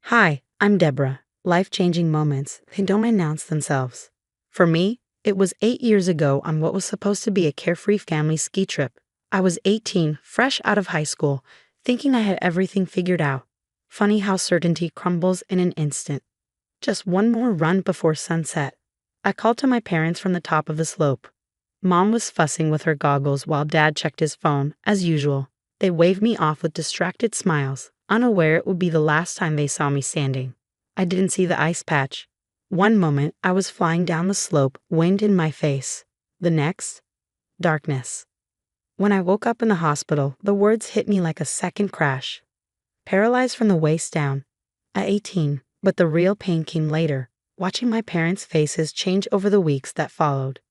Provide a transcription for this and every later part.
Hi, I'm Deborah. Life-changing moments, they don't announce themselves. For me, it was 8 years ago on what was supposed to be a carefree family ski trip. I was 18, fresh out of high school, thinking I had everything figured out. Funny how certainty crumbles in an instant. Just one more run before sunset. I called to my parents from the top of the slope. Mom was fussing with her goggles while Dad checked his phone, as usual. They waved me off with distracted smiles, unaware it would be the last time they saw me standing. I didn't see the ice patch. One moment, I was flying down the slope, wind in my face. The next, darkness. When I woke up in the hospital, the words hit me like a second crash. Paralyzed from the waist down. At 18, but the real pain came later, watching my parents' faces change over the weeks that followed.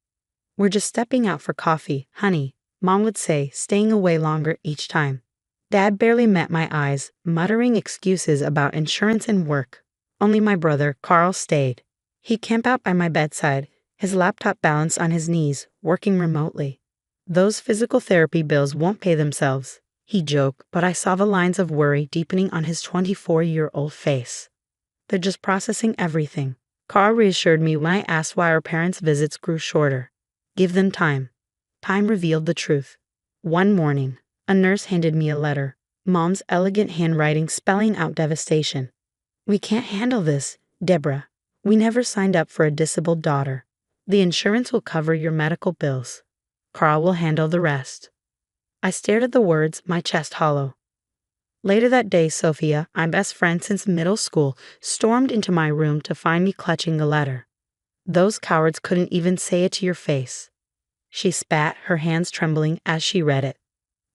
"We're just stepping out for coffee, honey," Mom would say, staying away longer each time. Dad barely met my eyes, muttering excuses about insurance and work. Only my brother, Carl, stayed. He'd camp out by my bedside, his laptop balanced on his knees, working remotely. "Those physical therapy bills won't pay themselves," he joked, but I saw the lines of worry deepening on his 24-year-old face. "They're just processing everything." Carl reassured me when I asked why our parents' visits grew shorter. Give them time. Time revealed the truth. One morning, a nurse handed me a letter, Mom's elegant handwriting spelling out devastation. "We can't handle this, Deborah. We never signed up for a disabled daughter. The insurance will cover your medical bills. Carl will handle the rest." I stared at the words, my chest hollow. Later that day, Sophia, my best friend since middle school, stormed into my room to find me clutching the letter. "Those cowards couldn't even say it to your face." She spat, her hands trembling as she read it.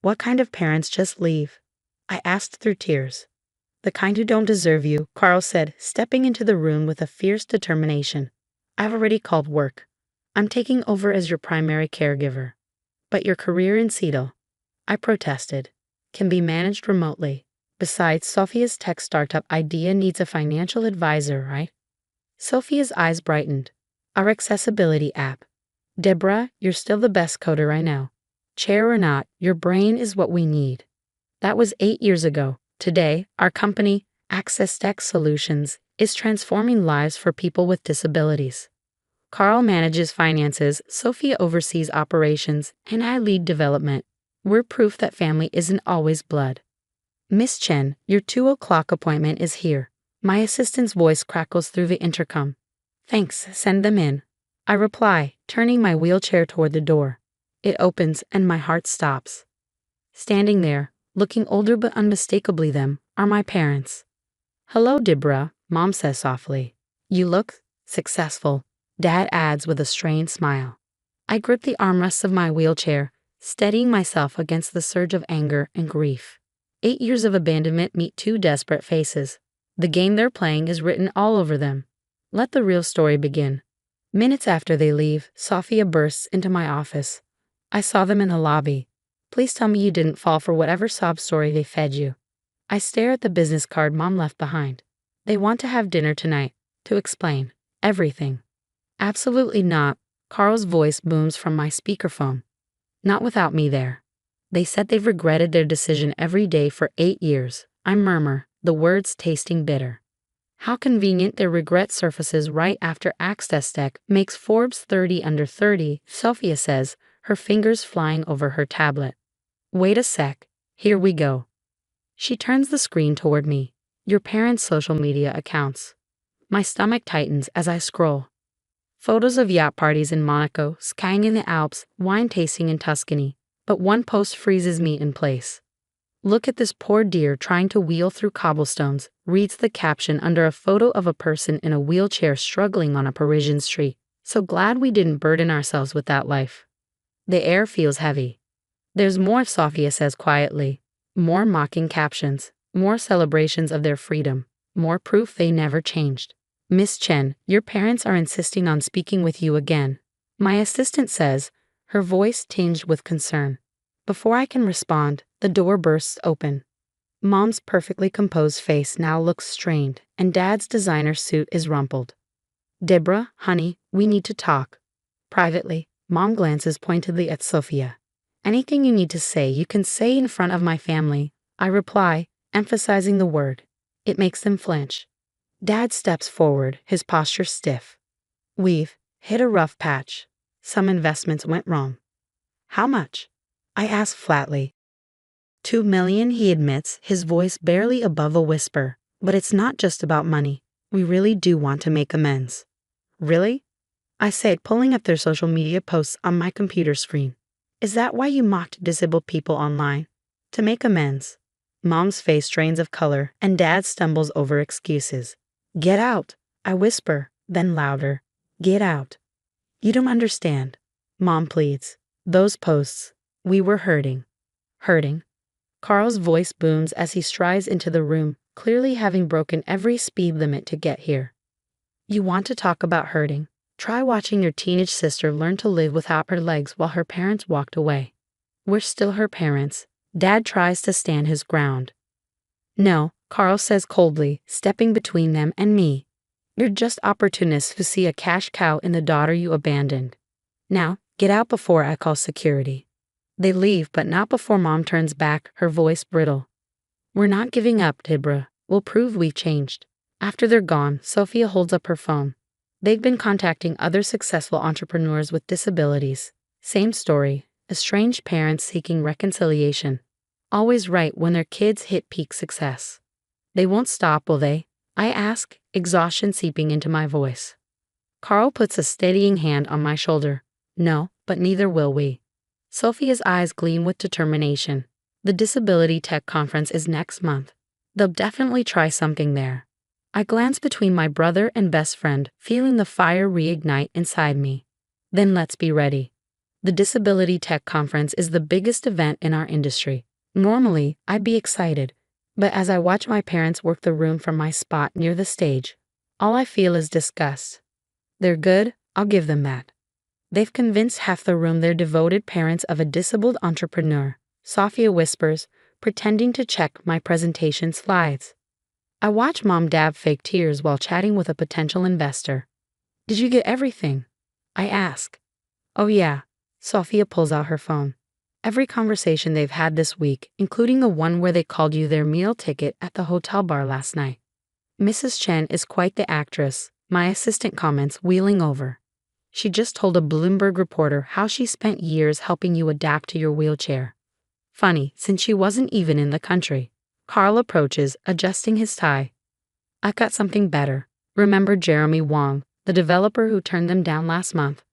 "What kind of parents just leave?" I asked through tears. "The kind who don't deserve you," Carl said, stepping into the room with a fierce determination. "I've already called work. I'm taking over as your primary caregiver. But your career in Seattle," I protested, "can be managed remotely. Besides, Sophia's tech startup idea needs a financial advisor, right?" Sophia's eyes brightened. "Our accessibility app. Deborah, you're still the best coder I know. Chair or not, your brain is what we need." That was 8 years ago. Today, our company, Access Tech Solutions, is transforming lives for people with disabilities. Carl manages finances, Sophia oversees operations, and I lead development. We're proof that family isn't always blood. "Miss Chen, your 2 o'clock appointment is here." My assistant's voice crackles through the intercom. "Thanks, send them in." I reply, turning my wheelchair toward the door. It opens and my heart stops. Standing there, looking older but unmistakably them, are my parents. "Hello, Deborah," Mom says softly. "You look successful," Dad adds with a strained smile. I grip the armrests of my wheelchair, steadying myself against the surge of anger and grief. 8 years of abandonment meet two desperate faces. The game they're playing is written all over them. Let the real story begin. Minutes after they leave, Sophia bursts into my office. "I saw them in the lobby. Please tell me you didn't fall for whatever sob story they fed you." I stare at the business card Mom left behind. "They want to have dinner tonight, to explain everything." "Absolutely not," Carl's voice booms from my speakerphone. "Not without me there. They said they've regretted their decision every day for 8 years. I murmur, the words tasting bitter. How convenient their regret surfaces right after Access Tech makes Forbes 30 under 30, Sophia says, her fingers flying over her tablet. "Wait a sec. Here we go." She turns the screen toward me. "Your parents' social media accounts." My stomach tightens as I scroll. Photos of yacht parties in Monaco, skiing in the Alps, wine tasting in Tuscany. But one post freezes me in place. "Look at this poor deer trying to wheel through cobblestones," reads the caption under a photo of a person in a wheelchair struggling on a Parisian street. So glad we didn't burden ourselves with that life. The air feels heavy. "There's more," Sophia says quietly. More mocking captions, more celebrations of their freedom, more proof they never changed. "Miss Chen, your parents are insisting on speaking with you again," my assistant says, her voice tinged with concern. Before I can respond, the door bursts open. Mom's perfectly composed face now looks strained, and Dad's designer suit is rumpled. "Deborah, honey, we need to talk." Privately, Mom glances pointedly at Sophia. "Anything you need to say, you can say in front of my family," I reply, emphasizing the word. It makes them flinch. Dad steps forward, his posture stiff. We've hit a rough patch. Some investments went wrong. How much? I ask flatly. 2 million, he admits, his voice barely above a whisper. But it's not just about money. We really do want to make amends. Really? I say, pulling up their social media posts on my computer screen. Is that why you mocked disabled people online? To make amends. Mom's face drains of color, and Dad stumbles over excuses. Get out, I whisper, then louder. Get out. You don't understand. Mom pleads. Those posts. We were hurting. Hurting. Carl's voice booms as he strides into the room, clearly having broken every speed limit to get here. You want to talk about hurting? Try watching your teenage sister learn to live without her legs while her parents walked away. We're still her parents. Dad tries to stand his ground. No, Carl says coldly, stepping between them and me. You're just opportunists who see a cash cow in the daughter you abandoned. Now, get out before I call security. They leave, but not before Mom turns back, her voice brittle. We're not giving up, Deborah. We'll prove we've changed. After they're gone, Sophia holds up her phone. They've been contacting other successful entrepreneurs with disabilities. Same story, estranged parents seeking reconciliation. Always right when their kids hit peak success. They won't stop, will they? I ask, exhaustion seeping into my voice. Carl puts a steadying hand on my shoulder. No, but neither will we. Sophia's eyes gleam with determination. The Disability Tech Conference is next month. They'll definitely try something there. I glance between my brother and best friend, feeling the fire reignite inside me. Then let's be ready. The Disability Tech Conference is the biggest event in our industry. Normally, I'd be excited, but as I watch my parents work the room from my spot near the stage, all I feel is disgust. They're good, I'll give them that. They've convinced half the room they're devoted parents of a disabled entrepreneur, Sophia whispers, pretending to check my presentation slides. I watch Mom dab fake tears while chatting with a potential investor. Did you get everything? I ask. Oh yeah, Sophia pulls out her phone. Every conversation they've had this week, including the one where they called you their meal ticket at the hotel bar last night. Mrs. Chen is quite the actress, my assistant comments, wheeling over. She just told a Bloomberg reporter how she spent years helping you adapt to your wheelchair. Funny, since she wasn't even in the country. Carl approaches, adjusting his tie. I got something better. Remember Jeremy Wong, the developer who turned them down last month?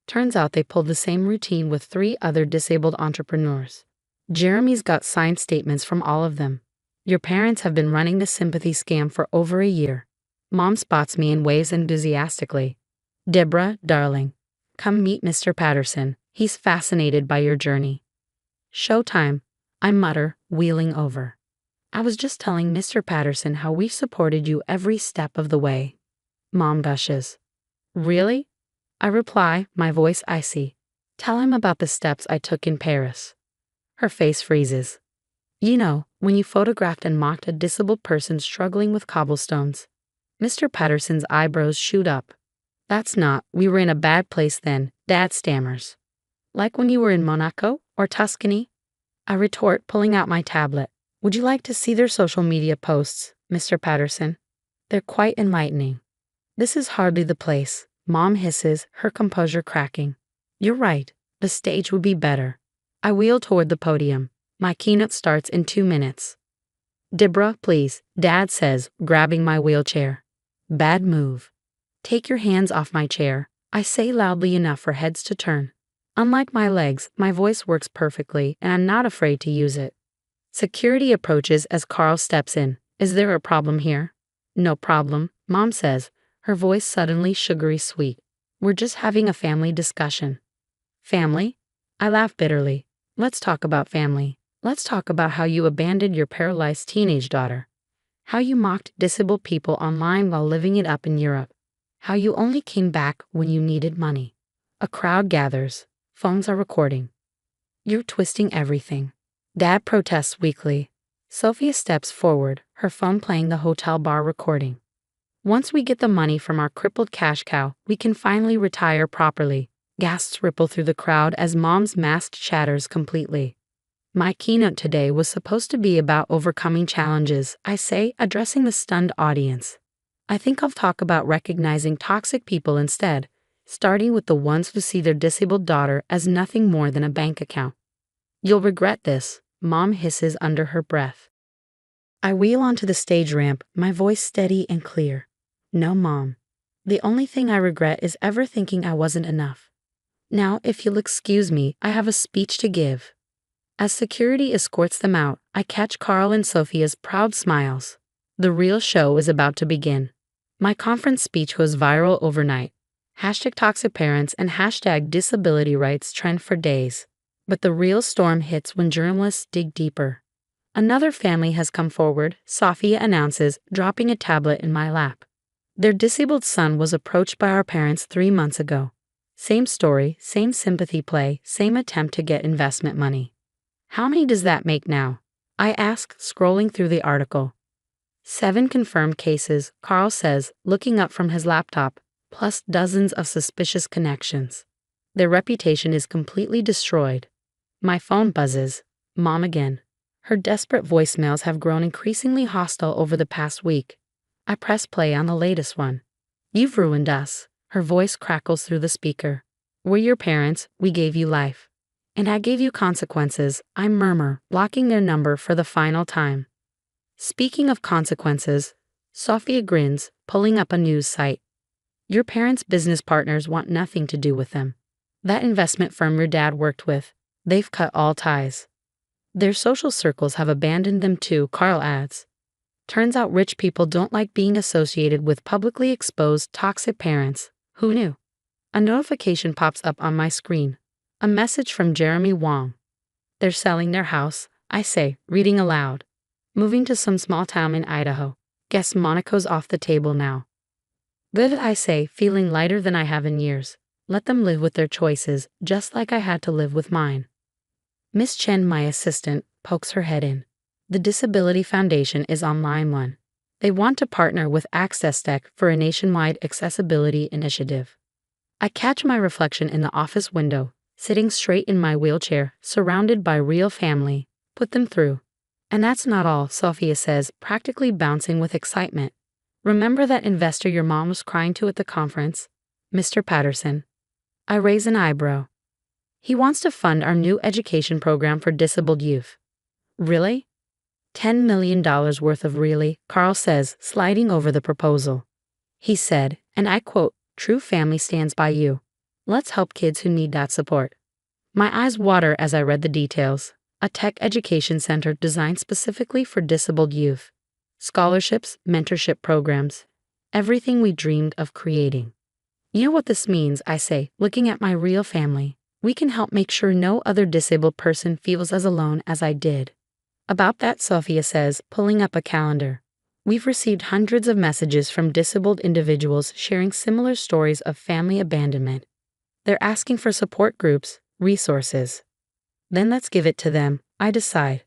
Turns out they pulled the same routine with 3 other disabled entrepreneurs. Jeremy's got signed statements from all of them. Your parents have been running the sympathy scam for over a year. Mom spots me and waves enthusiastically. Deborah, darling, come meet Mr. Patterson. He's fascinated by your journey. Showtime, I mutter, wheeling over. I was just telling Mr. Patterson how we've supported you every step of the way. Mom gushes. Really? I reply, my voice icy. Tell him about the steps I took in Paris. Her face freezes. You know, when you photographed and mocked a disabled person struggling with cobblestones. Mr. Patterson's eyebrows shoot up. That's not, we were in a bad place then, Dad stammers. Like when you were in Monaco or Tuscany? I retort, pulling out my tablet. Would you like to see their social media posts, Mr. Patterson? They're quite enlightening. This is hardly the place, Mom hisses, her composure cracking. You're right, the stage would be better. I wheel toward the podium. My keynote starts in 2 minutes. Deborah, please, Dad says, grabbing my wheelchair. Bad move. Take your hands off my chair, I say loudly enough for heads to turn. Unlike my legs, my voice works perfectly, and I'm not afraid to use it. Security approaches as Carl steps in. Is there a problem here? No problem, Mom says, her voice suddenly sugary sweet. We're just having a family discussion. Family? I laugh bitterly. Let's talk about family. Let's talk about how you abandoned your paralyzed teenage daughter. How you mocked disabled people online while living it up in Europe. How you only came back when you needed money. A crowd gathers. Phones are recording. You're twisting everything. Dad protests weakly. Sophia steps forward, her phone playing the hotel bar recording. Once we get the money from our crippled cash cow, we can finally retire properly. Gasps ripple through the crowd as Mom's mask shatters completely. My keynote today was supposed to be about overcoming challenges, I say, addressing the stunned audience. I think I'll talk about recognizing toxic people instead, starting with the ones who see their disabled daughter as nothing more than a bank account. You'll regret this, Mom hisses under her breath. I wheel onto the stage ramp, my voice steady and clear. No, Mom. The only thing I regret is ever thinking I wasn't enough. Now, if you'll excuse me, I have a speech to give. As security escorts them out, I catch Carl and Sophia's proud smiles. The real show is about to begin. My conference speech goes viral overnight. #ToxicParents and #disability rights trend for days. But the real storm hits when journalists dig deeper. Another family has come forward, Sophia announces, dropping a tablet in my lap. Their disabled son was approached by our parents 3 months ago. Same story, same sympathy play, same attempt to get investment money. How many does that make now? I ask, scrolling through the article. 7 confirmed cases, Carl says, looking up from his laptop, plus dozens of suspicious connections. Their reputation is completely destroyed. My phone buzzes. Mom again. Her desperate voicemails have grown increasingly hostile over the past week. I press play on the latest one. You've ruined us. Her voice crackles through the speaker. We're your parents, we gave you life. And I gave you consequences, I murmur, blocking their number for the final time. Speaking of consequences, Sophia grins, pulling up a news site. Your parents' business partners want nothing to do with them. That investment firm your dad worked with, they've cut all ties. Their social circles have abandoned them too, Carl adds. Turns out rich people don't like being associated with publicly exposed toxic parents. Who knew? A notification pops up on my screen. A message from Jeremy Wong. They're selling their house, I say, reading aloud. Moving to some small town in Idaho. Guess Monaco's off the table now. Good, I say, feeling lighter than I have in years. Let them live with their choices, just like I had to live with mine. Miss Chen, my assistant, pokes her head in. The Disability Foundation is on line 1. They want to partner with Access Tech for a nationwide accessibility initiative. I catch my reflection in the office window, sitting straight in my wheelchair, surrounded by real family. Put them through. And that's not all, Sophia says, practically bouncing with excitement. Remember that investor your mom was crying to at the conference? Mr. Patterson. I raise an eyebrow. He wants to fund our new education program for disabled youth. Really? $10 million worth of really, Carl says, sliding over the proposal. He said, and I quote, "True family stands by you. Let's help kids who need that support." My eyes water as I read the details. A tech education center designed specifically for disabled youth. Scholarships, mentorship programs, everything we dreamed of creating. You know what this means, I say, looking at my real family. We can help make sure no other disabled person feels as alone as I did. About that, Sophia says, pulling up a calendar. We've received hundreds of messages from disabled individuals sharing similar stories of family abandonment. They're asking for support groups, resources. Then let's give it to them, I decide.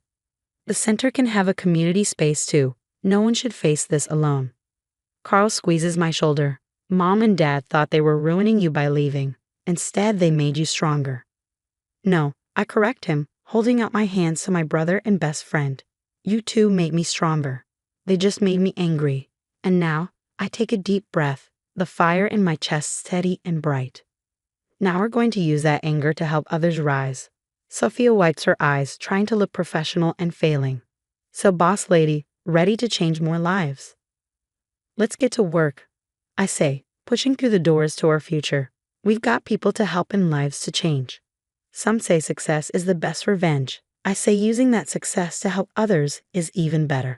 The center can have a community space too. No one should face this alone. Carl squeezes my shoulder. Mom and Dad thought they were ruining you by leaving. Instead, they made you stronger. No, I correct him, holding out my hands to my brother and best friend. You two made me stronger. They just made me angry. And now, I take a deep breath, the fire in my chest steady and bright. Now we're going to use that anger to help others rise. Sophia wipes her eyes, trying to look professional and failing. So, boss lady, ready to change more lives? Let's get to work, I say, pushing through the doors to our future. We've got people to help and lives to change. Some say success is the best revenge. I say using that success to help others is even better.